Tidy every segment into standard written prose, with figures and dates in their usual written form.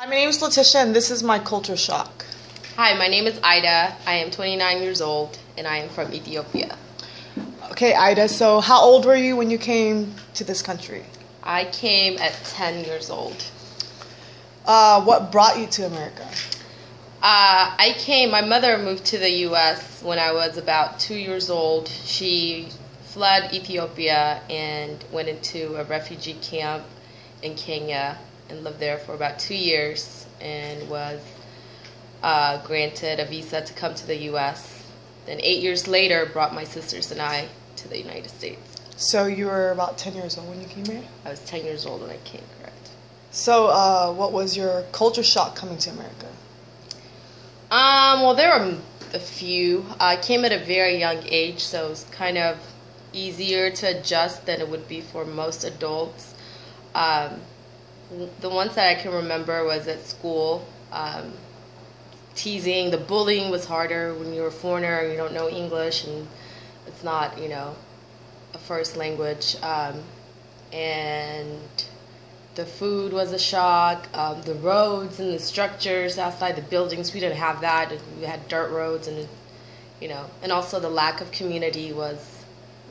Hi, my name is Letitia, and this is my culture shock. Hi, my name is Aida. I am 29 years old, and I am from Ethiopia. Okay, Aida, so how old were you when you came to this country? I came at 10 years old. What brought you to America? My mother moved to the U.S. when I was about 2 years old. She fled Ethiopia and went into a refugee camp in Kenya and lived there for about 2 years and was granted a visa to come to the U.S. Then 8 years later, brought my sisters and I to the United States. So you were about 10 years old when you came here? I was 10 years old when I came, correct. So what was your culture shock coming to America? Well, there were a few. I came at a very young age, so it was kind of easier to adjust than it would be for most adults. The ones that I can remember was at school. Teasing, the bullying was harder when you're a foreigner and you don't know English and it's not, a first language. And the food was a shock. The roads and the structures outside the buildings, we didn't have that. We had dirt roads and, and also the lack of community was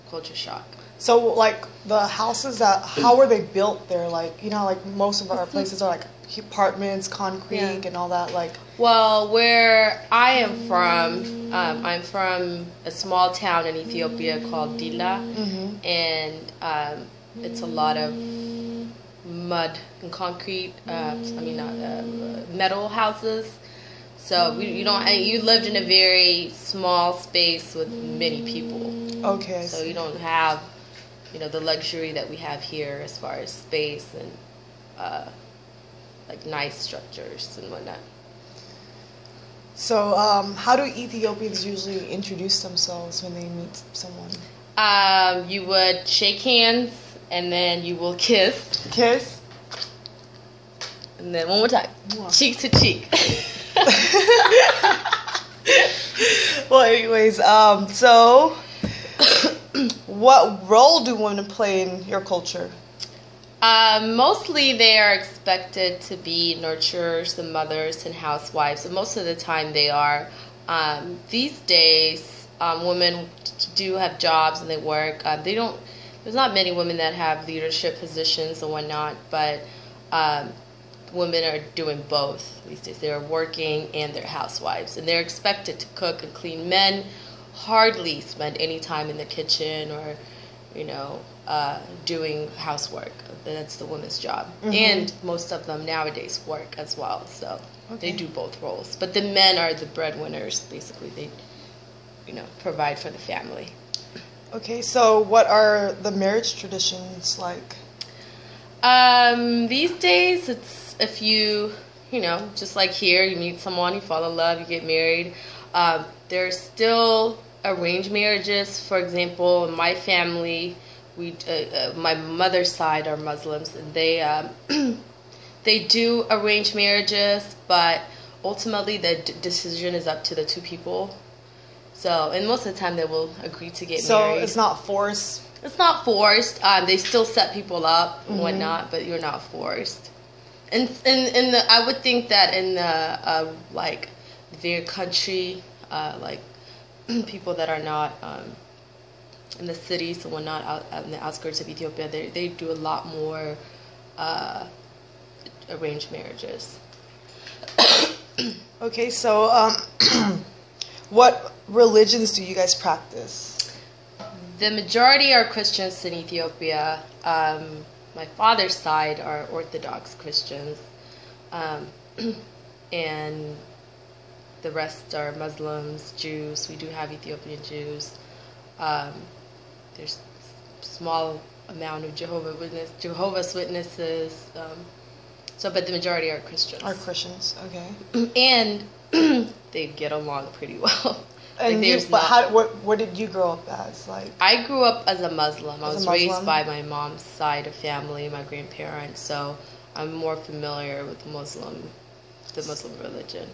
a culture shock. So, like, the houses how were they built there? Like, like most of our places are like apartments, concrete, and all that, like... Well, where I am from, I'm from a small town in Ethiopia called Dila, and it's a lot of mud and concrete, metal houses. So you lived in a very small space with many people. Okay. So you don't have, the luxury that we have here as far as space and like nice structures and whatnot. So how do Ethiopians usually introduce themselves when they meet someone? You would shake hands and then you will kiss. Kiss? And then one more time. Wow. Cheek to cheek. Well, anyways, so what role do women play in your culture? Mostly they are expected to be nurturers and mothers and housewives, and most of the time they are. These days, women do have jobs and they work. There's not many women that have leadership positions and whatnot, but women are doing both these days. They're working and they're housewives, and they're expected to cook and clean. Men hardly spend any time in the kitchen or, doing housework. That's the woman's job. And most of them nowadays work as well, so they do both roles. But the men are the breadwinners, basically. They, provide for the family. Okay, so what are the marriage traditions like? These days, it's if you, just like here, you meet someone, you fall in love, you get married. There's still arranged marriages. For example, in my family, my mother's side are Muslims, and they do arrange marriages, but ultimately the decision is up to the two people. So, and most of the time they will agree to get married. So it's not forced? It's not forced. They still set people up and whatnot, but you're not forced. And I would think that in the like their country, like people that are not in the cities and whatnot, out in the outskirts of Ethiopia, they do a lot more arranged marriages. Okay, so what religions do you guys practice? The majority are Christians in Ethiopia. My father's side are Orthodox Christians, and the rest are Muslims, Jews. We do have Ethiopian Jews. There's a small amount of Jehovah's Witnesses. But the majority are Christians. Are Christians, okay. And they get along pretty well. And what did you grow up as? Like, I grew up as a Muslim. I was raised by my mom's side of family, my grandparents, so I'm more familiar with the Muslim religion.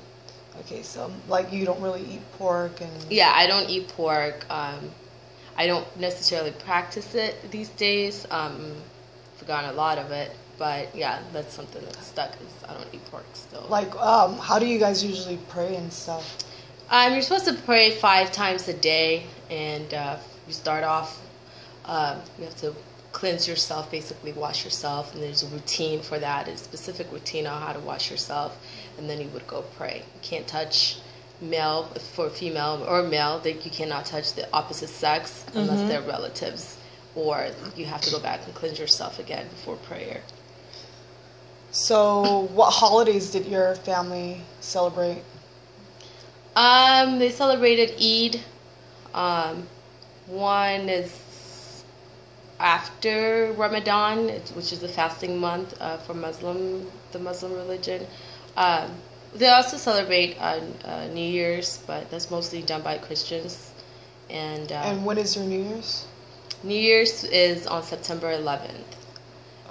Okay, so like you don't really eat pork and... Yeah, I don't eat pork. I don't necessarily practice it these days. Forgotten a lot of it. But yeah, that's something that's stuck. Is I don't eat pork still. Like, how do you guys usually pray and stuff? You're supposed to pray 5 times a day, and you start off. You have to cleanse yourself, basically wash yourself, and there's a routine for that, a specific routine on how to wash yourself, and then you would go pray. You can't touch male for female or male. That you cannot touch the opposite sex unless they're relatives, or you have to go back and cleanse yourself again before prayer. So, what holidays did your family celebrate? They celebrated Eid. One is after Ramadan, which is the fasting month for the Muslim religion. They also celebrate New Year's, but that's mostly done by Christians. And when is your New Year's? New Year's is on September 11th.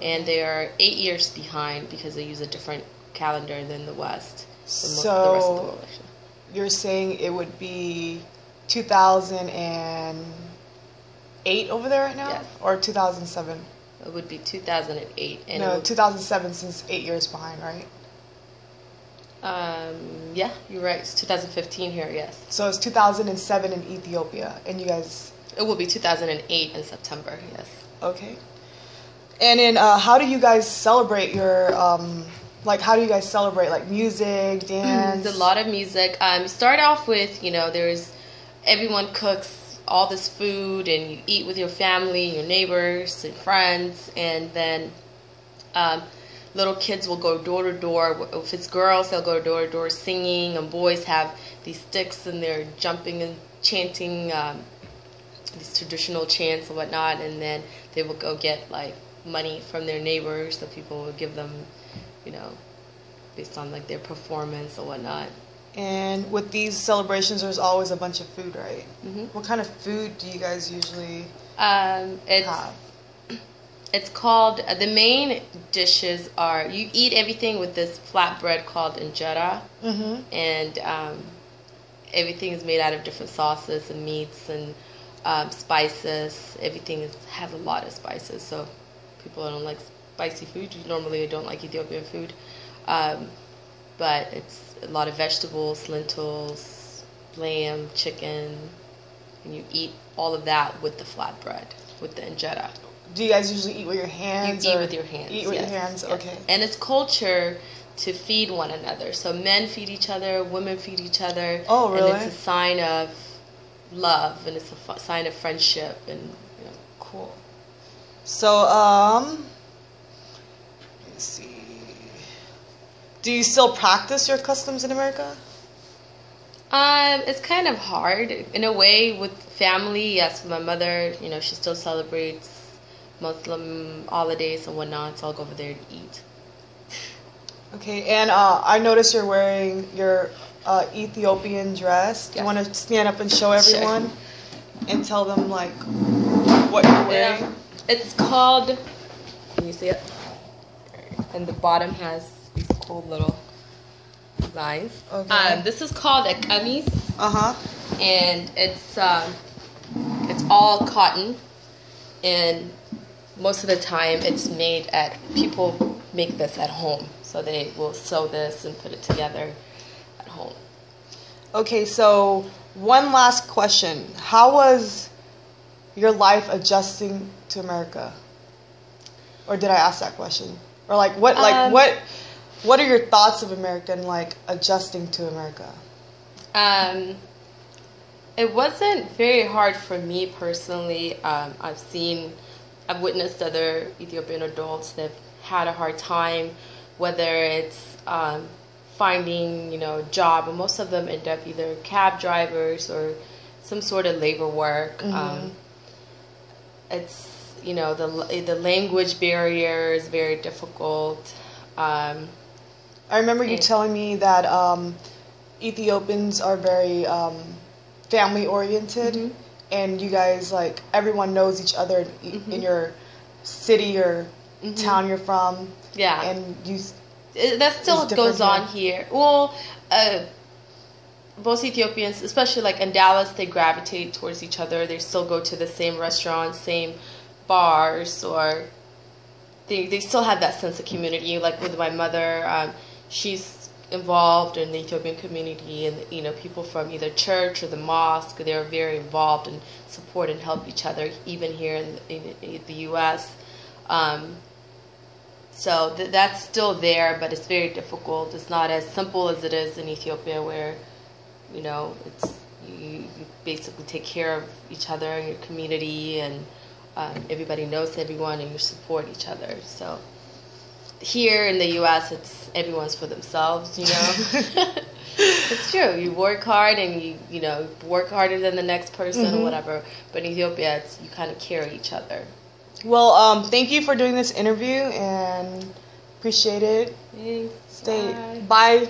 And they are 8 years behind because they use a different calendar than the West. The rest of the world. You're saying it would be 2008 over there right now? Yes. Or 2007? It would be 2008. And no, 2007 since 8 years behind, right? Yeah, you're right. It's 2015 here, yes. So it's 2007 in Ethiopia, and you guys... It will be 2008 in September, yes. Okay. And then how do you guys celebrate your... how do you guys celebrate? Like music, dance? There's a lot of music. Start off with, everyone cooks all this food and you eat with your family, your neighbors and friends, and then little kids will go door to door. If it's girls, they'll go door to door singing, and boys have these sticks and they're jumping and chanting these traditional chants and whatnot, and then they will go get money from their neighbors. The people will give them, based on their performance or whatnot. And with these celebrations, there's always a bunch of food, right? Mm-hmm. What kind of food do you guys usually have? It's called, the main dishes are, you eat everything with this flatbread called injera, and everything is made out of different sauces and meats and spices. Everything has a lot of spices, so people don't like spicy food. Normally, I don't like Ethiopian food, but it's a lot of vegetables, lentils, lamb, chicken, and you eat all of that with the flatbread, with the injera. Do you guys usually eat with your hands? You eat with your hands. Eat with your hands, yes. Okay. And it's culture to feed one another. So men feed each other, women feed each other. Oh, really? And it's a sign of love, and it's a sign of friendship, and Cool. So, let me see. Do you still practice your customs in America? It's kind of hard in a way with family. Yes, my mother, she still celebrates Muslim holidays and whatnot, so I'll go over there to eat. Okay, and I noticed you're wearing your Ethiopian dress. Do you want to stand up and show everyone and tell them what you're wearing? Yeah. It's called. Can you see it? And the bottom has these cool little designs. Okay. This is called a kameez. And it's all cotton, and most of the time it's made people make this at home, so they will sew this and put it together at home. Okay, so one last question. How was your life adjusting to America? Or did I ask that question? Or what are your thoughts of America and adjusting to America? It wasn't very hard for me personally. I've witnessed other Ethiopian adults that have had a hard time, whether it's finding, a job, and most of them end up either cab drivers or some sort of labor work. It's, the language barrier is very difficult. I remember you telling me that Ethiopians are very family oriented, and you guys everyone knows each other in your city or town you're from. Yeah, and that still goes on here. Well, most Ethiopians, especially in Dallas, they gravitate towards each other. They still go to the same restaurants, same bars, or they still have that sense of community. Like with my mother, she's involved in the Ethiopian community, and people from either church or the mosque, they're very involved and support and help each other, even here in the U.S. So that's still there, but it's very difficult. It's not as simple as it is in Ethiopia, where it's you basically take care of each other and your community, and everybody knows everyone, and you support each other. So here in the U.S., it's everyone's for themselves. It's true. You work hard, and you work harder than the next person or whatever. But in Ethiopia, you kind of carry each other. Well, thank you for doing this interview, and appreciate it. Thanks. Bye.